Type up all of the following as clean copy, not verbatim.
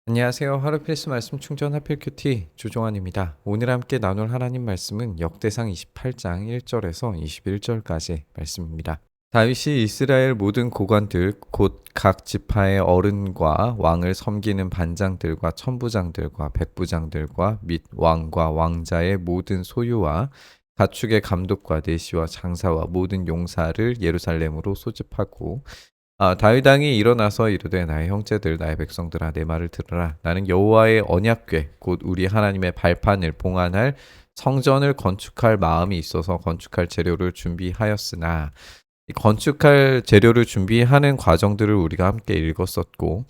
안녕하세요. 하루 필수 말씀 충전 하필 큐티 조종환입니다. 오늘 함께 나눌 하나님 말씀은 역대상 28장 1절에서 21절까지 말씀입니다. 다윗이 이스라엘 모든 고관들 곧 각 지파의 어른과 왕을 섬기는 반장들과 천부장들과 백부장들과 및 왕과 왕자의 모든 소유와 가축의 감독과 내시와 장사와 모든 용사를 예루살렘으로 소집하고 다윗 왕이 일어나서 이르되 나의 형제들 나의 백성들아 내 말을 들으라. 나는 여호와의 언약궤 곧 우리 하나님의 발판을 봉안할 성전을 건축할 마음이 있어서 건축할 재료를 준비하였으나 이 건축할 재료를 준비하는 과정들을 우리가 함께 읽었었고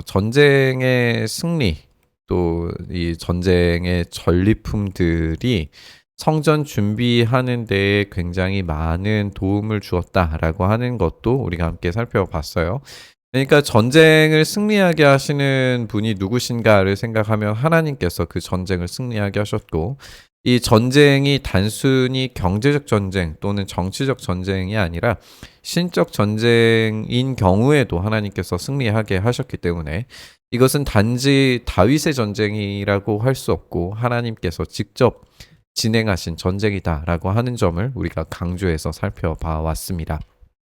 전쟁의 승리 또 이 전쟁의 전리품들이 성전 준비하는 데에 굉장히 많은 도움을 주었다라고 하는 것도 우리가 함께 살펴봤어요. 그러니까 전쟁을 승리하게 하시는 분이 누구신가를 생각하면 하나님께서 그 전쟁을 승리하게 하셨고, 이 전쟁이 단순히 경제적 전쟁 또는 정치적 전쟁이 아니라 신적 전쟁인 경우에도 하나님께서 승리하게 하셨기 때문에 이것은 단지 다윗의 전쟁이라고 할 수 없고 하나님께서 직접 진행하신 전쟁이다라고 하는 점을 우리가 강조해서 살펴봐 왔습니다.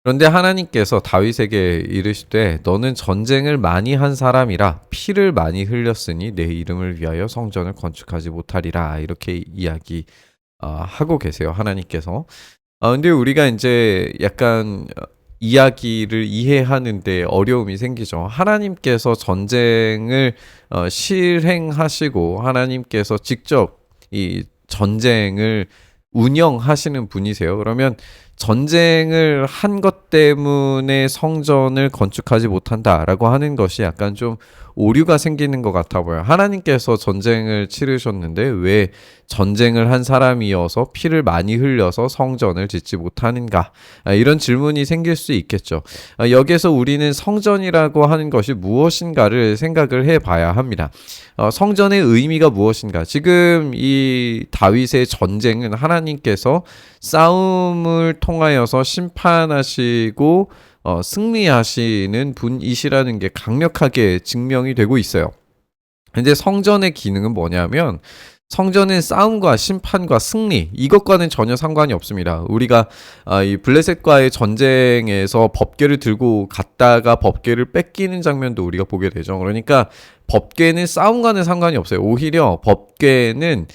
그런데 하나님께서 다윗에게 이르시되 너는 전쟁을 많이 한 사람이라 피를 많이 흘렸으니 내 이름을 위하여 성전을 건축하지 못하리라 이렇게 이야기하고 계세요. 하나님께서. 근데 우리가 이제 약간 이야기를 이해하는데 어려움이 생기죠. 하나님께서 전쟁을 실행하시고 하나님께서 직접 이 전쟁을 운영하시는 분이세요. 그러면 전쟁을 한 것 때문에 성전을 건축하지 못한다라고 하는 것이 약간 좀 오류가 생기는 것 같아 보여요. 하나님께서 전쟁을 치르셨는데 왜 전쟁을 한 사람이어서 피를 많이 흘려서 성전을 짓지 못하는가? 이런 질문이 생길 수 있겠죠. 여기에서 우리는 성전이라고 하는 것이 무엇인가를 생각을 해봐야 합니다. 성전의 의미가 무엇인가? 지금 이 다윗의 전쟁은 하나님께서 싸움을 통하여서 심판하시고 승리하시는 분이시라는 게 강력하게 증명이 되고 있어요. 근데 성전의 기능은 뭐냐면 성전은 싸움과 심판과 승리 이것과는 전혀 상관이 없습니다. 우리가 이 블레셋과의 전쟁에서 법궤를 들고 갔다가 법궤를 뺏기는 장면도 우리가 보게 되죠. 그러니까 법궤는 싸움과는 상관이 없어요. 오히려 법궤는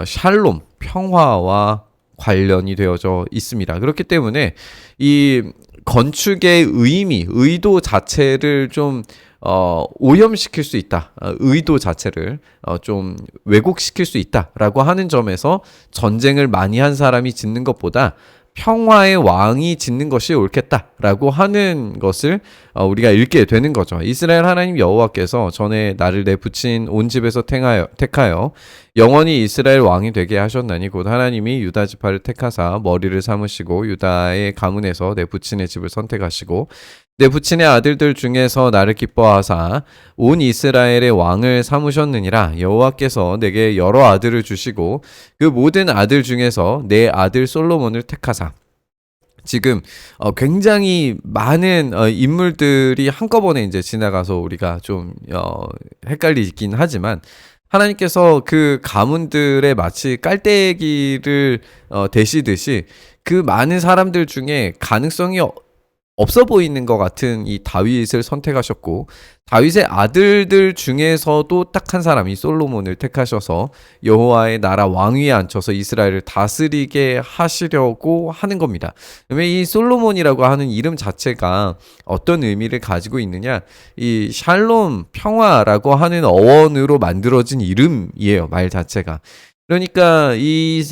샬롬, 평화와 관련이 되어져 있습니다. 그렇기 때문에 이 건축의 의도 자체를 좀 오염시킬 수 있다. 의도 자체를 좀 왜곡시킬 수 있다라고 하는 점에서 전쟁을 많이 한 사람이 짓는 것보다 평화의 왕이 짓는 것이 옳겠다라고 하는 것을 우리가 읽게 되는 거죠. 이스라엘 하나님 여호와께서 전에 나를 내 붙인 온 집에서 택하여 영원히 이스라엘 왕이 되게 하셨나니 곧 하나님이 유다 지파를 택하사 머리를 삼으시고 유다의 가문에서 내 붙인의 집을 선택하시고 내 붙인의 아들들 중에서 나를 기뻐하사 온 이스라엘의 왕을 삼으셨느니라. 여호와께서 내게 여러 아들을 주시고 그 모든 아들 중에서 내 아들 솔로몬을 택하사. 지금 굉장히 많은 인물들이 한꺼번에 이제 지나가서 우리가 좀 헷갈리긴 하지만 하나님께서 그 가문들의 마치 깔때기를 대시듯이 그 많은 사람들 중에 가능성이 없어 보이는 것 같은 이 다윗을 선택하셨고 다윗의 아들들 중에서도 딱 한 사람이 솔로몬을 택하셔서 여호와의 나라 왕위에 앉혀서 이스라엘을 다스리게 하시려고 하는 겁니다. 그러면 이 솔로몬이라고 하는 이름 자체가 어떤 의미를 가지고 있느냐, 이 샬롬 평화라고 하는 어원으로 만들어진 이름이에요. 말 자체가. 그러니까 이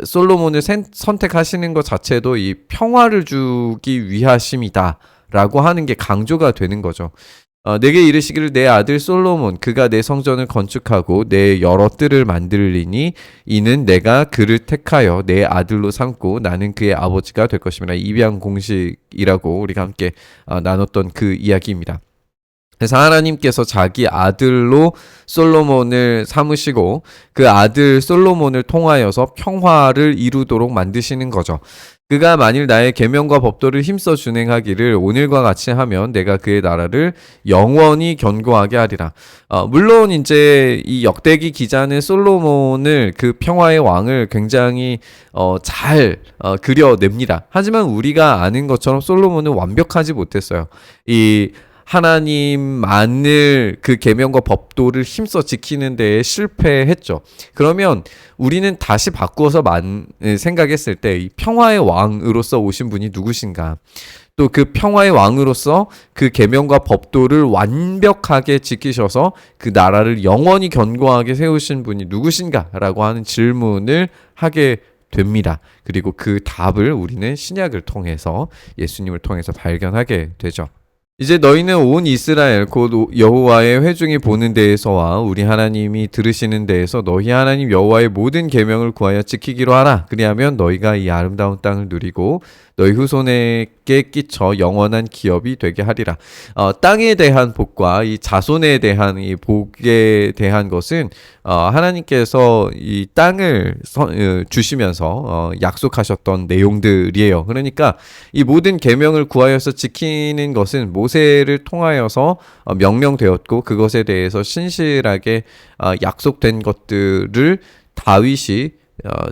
솔로몬을 선택하시는 것 자체도 이 평화를 주기 위하심이다라고 하는 게 강조가 되는 거죠. 내게 이르시기를 내 아들 솔로몬 그가 내 성전을 건축하고 내 여러 뜰을 만들리니 이는 내가 그를 택하여 내 아들로 삼고 나는 그의 아버지가 될 것입니다. 입양 공식이라고 우리가 함께 나눴던 그 이야기입니다. 그래서 하나님께서 자기 아들로 솔로몬을 삼으시고 그 아들 솔로몬을 통하여서 평화를 이루도록 만드시는 거죠. 그가 만일 나의 계명과 법도를 힘써 준행하기를 오늘과 같이 하면 내가 그의 나라를 영원히 견고하게 하리라. 물론 이제 이 역대기 기자는 솔로몬을 그 평화의 왕을 굉장히 잘 그려냅니다. 하지만 우리가 아는 것처럼 솔로몬은 완벽하지 못했어요. 이 하나님만을 그 계명과 법도를 힘써 지키는 데에 실패했죠. 그러면 우리는 다시 바꾸어서 생각했을 때 이 평화의 왕으로서 오신 분이 누구신가? 또 그 평화의 왕으로서 그 계명과 법도를 완벽하게 지키셔서 그 나라를 영원히 견고하게 세우신 분이 누구신가라고 하는 질문을 하게 됩니다. 그리고 그 답을 우리는 신약을 통해서 예수님을 통해서 발견하게 되죠. 이제 너희는 온 이스라엘 곧 여호와의 회중이 보는 데에서와 우리 하나님이 들으시는 데에서 너희 하나님 여호와의 모든 계명을 구하여 지키기로 하라. 그리하면 너희가 이 아름다운 땅을 누리고 너희 후손에게 끼쳐 영원한 기업이 되게 하리라. 땅에 대한 복과 이 자손에 대한 이 복에 대한 것은 하나님께서 이 땅을 주시면서 약속하셨던 내용들이에요. 그러니까 이 모든 계명을 구하여서 지키는 것은 모세를 통하여서 명령되었고 그것에 대해서 신실하게 약속된 것들을 다윗이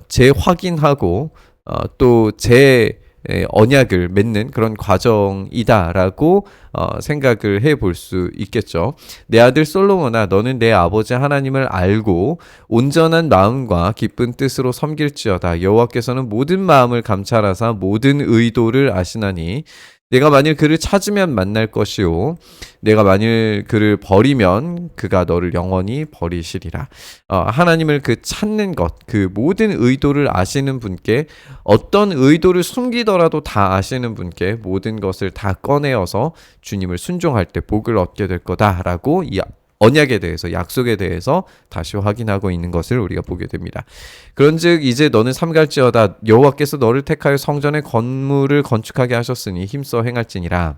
재확인하고 또 언약을 맺는 그런 과정이다라고 생각을 해볼 수 있겠죠. 내 아들 솔로몬아, 너는 내 아버지 하나님을 알고 온전한 마음과 기쁜 뜻으로 섬길지어다. 여호와께서는 모든 마음을 감찰하사 모든 의도를 아시나니 내가 만일 그를 찾으면 만날 것이요 내가 만일 그를 버리면 그가 너를 영원히 버리시리라. 하나님을 그 찾는 것, 그 모든 의도를 아시는 분께, 어떤 의도를 숨기더라도 다 아시는 분께 모든 것을 다 꺼내어서 주님을 순종할 때 복을 얻게 될 거다라고 이 언약에 대해서, 약속에 대해서 다시 확인하고 있는 것을 우리가 보게 됩니다. 그런즉 이제 너는 삼갈지어다. 여호와께서 너를 택하여 성전의 건물을 건축하게 하셨으니 힘써 행할지니라.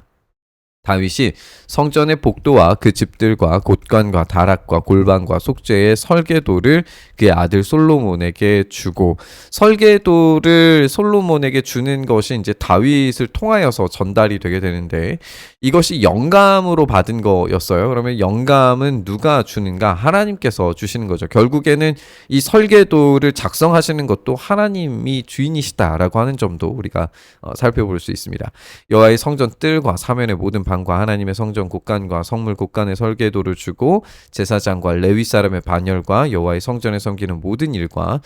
다윗이 성전의 복도와 그 집들과 곳간과 다락과 골방과 속죄의 설계도를 그의 아들 솔로몬에게 주고, 설계도를 솔로몬에게 주는 것이 이제 다윗을 통하여서 전달이 되게 되는데, 이것이 영감으로 받은 거였어요. 그러면 영감은 누가 주는가? 하나님께서 주시는 거죠. 결국에는 이 설계도를 작성하시는 것도 하나님이 주인이시다라고 하는 점도 우리가 살펴볼 수 있습니다. 여호와의 성전 뜰과 사면의 모든 방과 하나님의 성전 곳간과 성물 곳간의 설계도를 주고, 제사장과 레위 사람의 반열과 여호와의 성전에 섬기는 모든 일과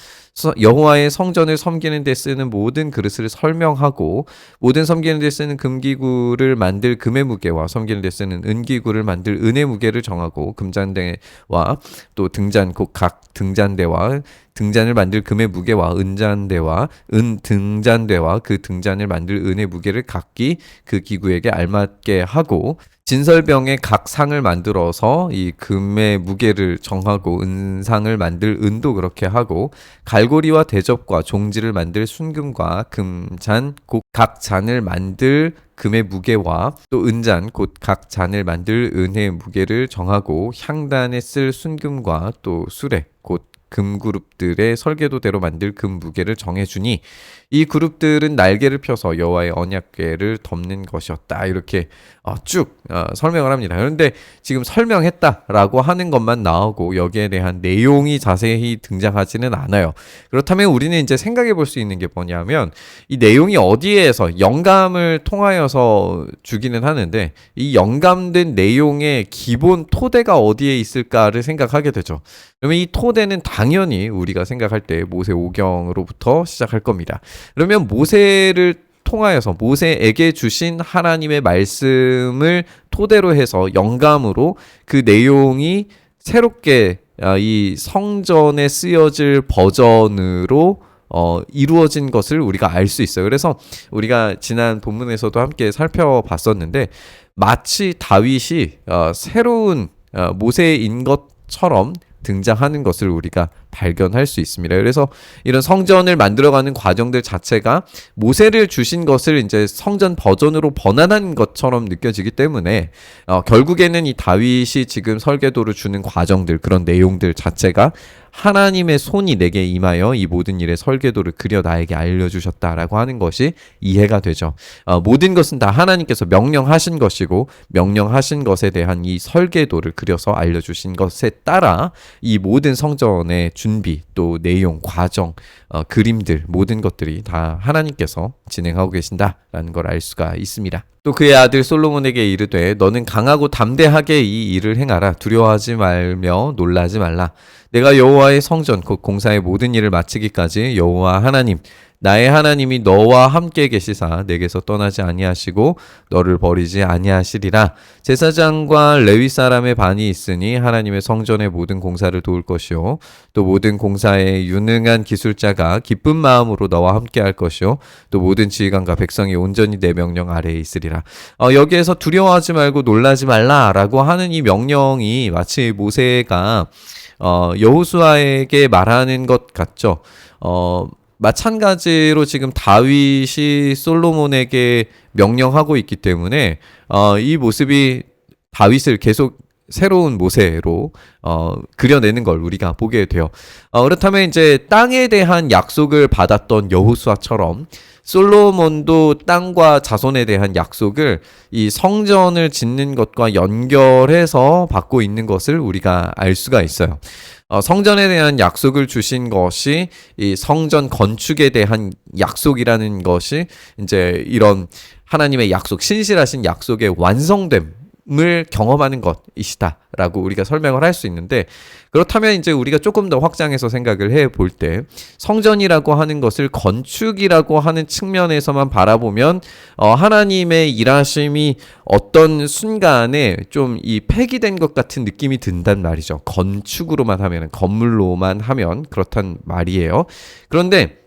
여호와의 성전을 섬기는 데 쓰는 모든 그릇을 설명하고, 모든 섬기는 데 쓰는 금기구를 만들 금의 무게와 섬기는 데 쓰는 은기구를 만들 은의 무게를 정하고, 금잔대와 또 등잔 곧 각 등잔대와 등잔을 만들 금의 무게와 은잔대와 등잔대와 그 등잔을 만들 은의 무게를 각기 그 기구에게 알맞게 하고, 진설병의 각 상을 만들어서 이 금의 무게를 정하고, 은상을 만들 은도 그렇게 하고, 갈고리와 대접과 종지를 만들 순금과 금잔 곧 각 잔을 만들 금의 무게와 또 은잔 곧 각 잔을 만들 은의 무게를 정하고, 향단에 쓸 순금과 또 수레 곧 금그룹들의 설계도대로 만들 금 무게를 정해주니 이 그룹들은 날개를 펴서 여호와의 언약궤를 덮는 것이었다. 이렇게 쭉 설명을 합니다. 그런데 지금 설명했다라고 하는 것만 나오고 여기에 대한 내용이 자세히 등장하지는 않아요. 그렇다면 우리는 이제 생각해 볼 수 있는 게 뭐냐면, 이 내용이 어디에서 영감을 통하여서 주기는 하는데 이 영감된 내용의 기본 토대가 어디에 있을까를 생각하게 되죠. 그러면 이 토대는 당연히 우리가 생각할 때 모세오경으로부터 시작할 겁니다. 그러면 모세를 통하여서 모세에게 주신 하나님의 말씀을 토대로 해서 영감으로 그 내용이 새롭게 이 성전에 쓰여질 버전으로 이루어진 것을 우리가 알 수 있어요. 그래서 우리가 지난 본문에서도 함께 살펴봤었는데, 마치 다윗이 새로운 모세인 것처럼 등장하는 것을 우리가 발견할 수 있습니다. 그래서 이런 성전을 만들어가는 과정들 자체가 모세를 주신 것을 이제 성전 버전으로 번안한 것처럼 느껴지기 때문에 결국에는 이 다윗이 지금 설계도를 주는 과정들, 그런 내용들 자체가 하나님의 손이 내게 임하여 이 모든 일의 설계도를 그려 나에게 알려주셨다라고 하는 것이 이해가 되죠. 모든 것은 다 하나님께서 명령하신 것이고, 명령하신 것에 대한 이 설계도를 그려서 알려주신 것에 따라 이 모든 성전의 준비, 또 내용, 과정, 그림들, 모든 것들이 다 하나님께서 진행하고 계신다라는 걸 알 수가 있습니다. 또 그의 아들 솔로몬에게 이르되 너는 강하고 담대하게 이 일을 행하라. 두려워하지 말며 놀라지 말라. 내가 여호와의 성전 곧 공사의 모든 일을 마치기까지 여호와 하나님 나의 하나님이 너와 함께 계시사 내게서 떠나지 아니하시고 너를 버리지 아니하시리라. 제사장과 레위 사람의 반이 있으니 하나님의 성전의 모든 공사를 도울 것이요 또 모든 공사에 유능한 기술자가 기쁜 마음으로 너와 함께 할 것이요 또 모든 지휘관과 백성이 온전히 내 명령 아래에 있으리라. 여기에서 두려워하지 말고 놀라지 말라라고 하는 이 명령이 마치 모세가 여호수아에게 말하는 것 같죠. 마찬가지로 지금 다윗이 솔로몬에게 명령하고 있기 때문에 이 모습이 다윗을 계속 새로운 모세로 그려내는 걸 우리가 보게 돼요. 그렇다면 이제 땅에 대한 약속을 받았던 여호수아처럼 솔로몬도 땅과 자손에 대한 약속을 이 성전을 짓는 것과 연결해서 받고 있는 것을 우리가 알 수가 있어요. 성전에 대한 약속을 주신 것이 이 성전 건축에 대한 약속이라는 것이 이제 이런 하나님의 약속, 신실하신 약속의 완성됨을 경험하는 것이시다라고 우리가 설명을 할 수 있는데, 그렇다면 이제 우리가 조금 더 확장해서 생각을 해볼 때 성전이라고 하는 것을 건축이라고 하는 측면에서만 바라보면 하나님의 일하심이 어떤 순간에 좀 이 폐기된 것 같은 느낌이 든단 말이죠. 건축으로만 하면, 건물로만 하면 그렇단 말이에요. 그런데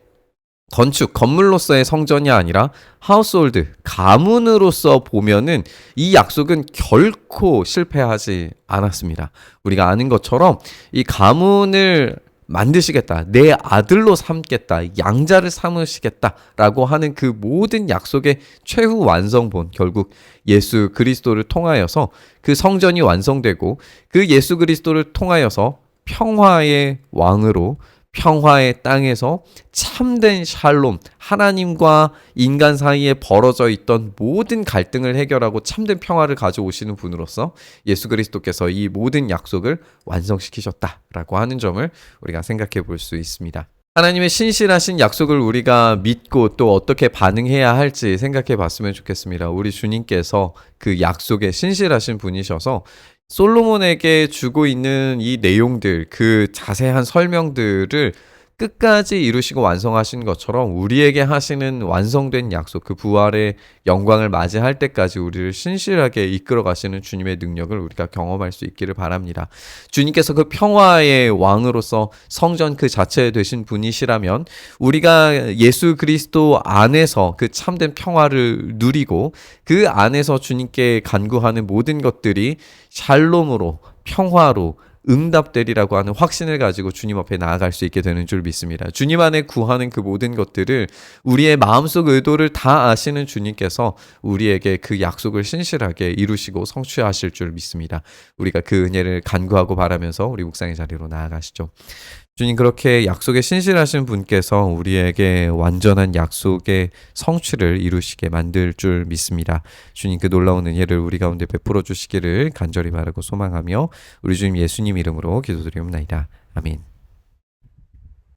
건축, 건물로서의 성전이 아니라 하우스홀드, 가문으로서 보면은 이 약속은 결코 실패하지 않았습니다. 우리가 아는 것처럼 이 가문을 만드시겠다, 내 아들로 삼겠다, 양자를 삼으시겠다라고 하는 그 모든 약속의 최후 완성본, 결국 예수 그리스도를 통하여서 그 성전이 완성되고 그 예수 그리스도를 통하여서 평화의 왕으로 평화의 땅에서 참된 샬롬, 하나님과 인간 사이에 벌어져 있던 모든 갈등을 해결하고 참된 평화를 가져오시는 분으로서 예수 그리스도께서 이 모든 약속을 완성시키셨다라고 하는 점을 우리가 생각해 볼 수 있습니다. 하나님의 신실하신 약속을 우리가 믿고 또 어떻게 반응해야 할지 생각해 봤으면 좋겠습니다. 우리 주님께서 그 약속에 신실하신 분이셔서 솔로몬에게 주고 있는 이 내용들, 그 자세한 설명들을 끝까지 이루시고 완성하신 것처럼 우리에게 하시는 완성된 약속, 그 부활의 영광을 맞이할 때까지 우리를 신실하게 이끌어 가시는 주님의 능력을 우리가 경험할 수 있기를 바랍니다. 주님께서 그 평화의 왕으로서 성전 그 자체에 되신 분이시라면 우리가 예수 그리스도 안에서 그 참된 평화를 누리고 그 안에서 주님께 간구하는 모든 것들이 샬롬으로, 평화로 응답되리라고 하는 확신을 가지고 주님 앞에 나아갈 수 있게 되는 줄 믿습니다. 주님 안에 구하는 그 모든 것들을 우리의 마음속 의도를 다 아시는 주님께서 우리에게 그 약속을 신실하게 이루시고 성취하실 줄 믿습니다. 우리가 그 은혜를 간구하고 바라면서 우리 묵상의 자리로 나아가시죠. 주님, 그렇게 약속에 신실하신 분께서 우리에게 완전한 약속의 성취를 이루시게 만들 줄 믿습니다. 주님, 그 놀라운 은혜를 우리 가운데 베풀어 주시기를 간절히 바라고 소망하며 우리 주님 예수님 이름으로 기도드리옵나이다. 아멘.